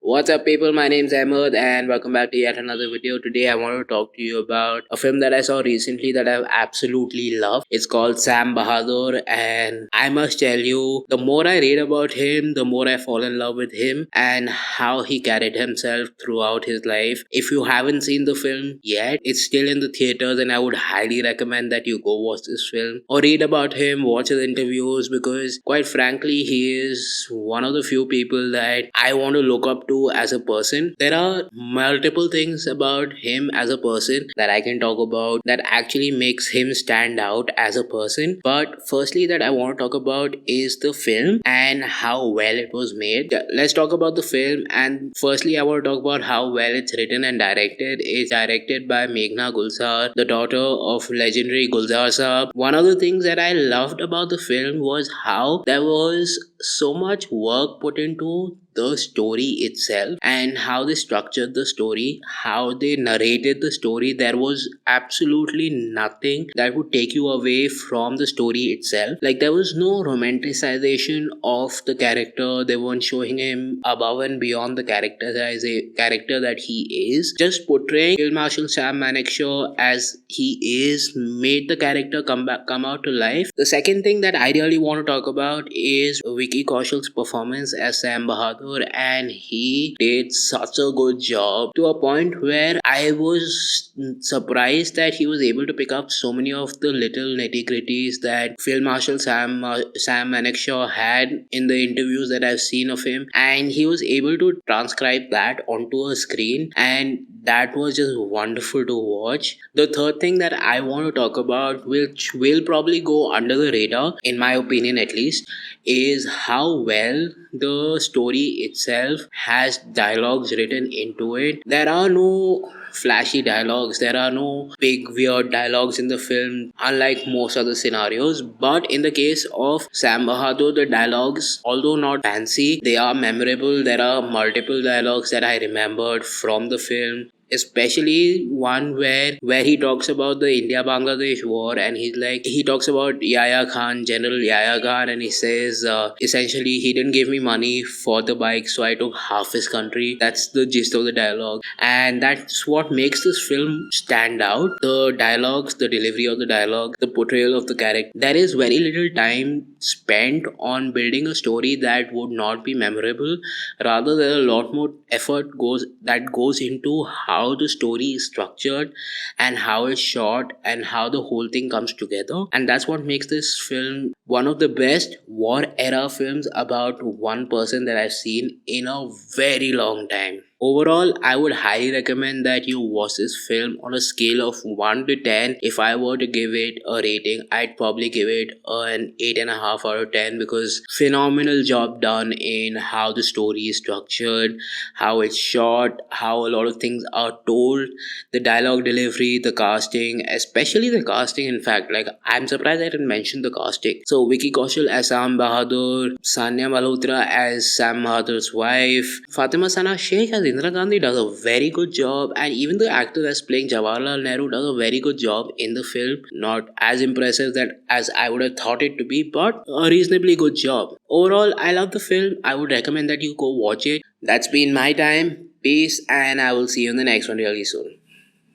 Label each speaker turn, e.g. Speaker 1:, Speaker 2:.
Speaker 1: What's up, people? My name's Ahmed, and welcome back to yet another video. Today, I want to talk to you about a film that I saw recently that I've absolutely loved. It's called Sam Bahadur, and I must tell you, the more I read about him, the more I fall in love with him and how he carried himself throughout his life. If you haven't seen the film yet, it's still in the theaters, and I would highly recommend that you go watch this film or read about him, watch his interviews, because quite frankly, he is one of the few people that I want to look up to as a person. There are multiple things about him as a person that I can talk about that actually makes him stand out as a person. But firstly, that I want to talk about is the film and how well it was made. Let's talk about the film. And firstly, I want to talk about how well it's written and directed. It's directed by Meghna Gulzar, the daughter of legendary Gulzar Saab. One of the things that I loved about the film was how there was so much work put into the story itself and how they structured the story, how they narrated the story. There was absolutely nothing that would take you away from the story itself. Like, there was no romanticization of the character. They weren't showing him above and beyond the character as a character that he is. Just portraying Field Marshal Sam Manekshaw as he is made the character come out to life. The second thing that I really want to talk about is Vicky Kaushal's performance as Sam Bahadur, and he did such a good job to a point where I was surprised that he was able to pick up so many of the little nitty gritties that Field Marshal Sam Manekshaw had in the interviews that I've seen of him, and he was able to transcribe that onto a screen, and that was just wonderful to watch. The third thing that I want to talk about, which will probably go under the radar, in my opinion at least, is how well the story itself has dialogues written into it. There are no flashy dialogues, there are no big weird dialogues in the film, unlike most other scenarios. But in the case of Sam Bahadur, the dialogues, although not fancy, they are memorable. There are multiple dialogues that I remembered from the film, especially one where he talks about the India-Bangladesh war, and he talks about General Yahya Khan, and he says essentially, he didn't give me money for the bike, so I took half his country. That's the gist of the dialogue, and that's what makes this film stand out. The dialogues, the delivery of the dialogue, the portrayal of the character. There is very little time spent on building a story that would not be memorable. Rather, there are a lot more effort goes into how the story is structured and how it's shot and how the whole thing comes together. And that's what makes this film one of the best war era films about one person that I've seen in a very long time. Overall, I would highly recommend that you watch this film on a scale of 1 to 10. If I were to give it a rating, I'd probably give it an 8.5 out of 10, because phenomenal job done in how the story is structured, how it's shot, how a lot of things are told, the dialogue delivery, the casting, especially the casting. In fact, like, I'm surprised I didn't mention the casting. So Vicky Kaushal as Sam Bahadur, Sanya Malhotra as Sam Bahadur's wife, Fatima Sana Sheikh as Indira Gandhi does a very good job, and even the actor that's playing Jawaharlal Nehru does a very good job in the film. Not as impressive that as I would have thought it to be, but a reasonably good job. Overall, I love the film. I would recommend that you go watch it. That's been my time. Peace, and I will see you in the next one really soon.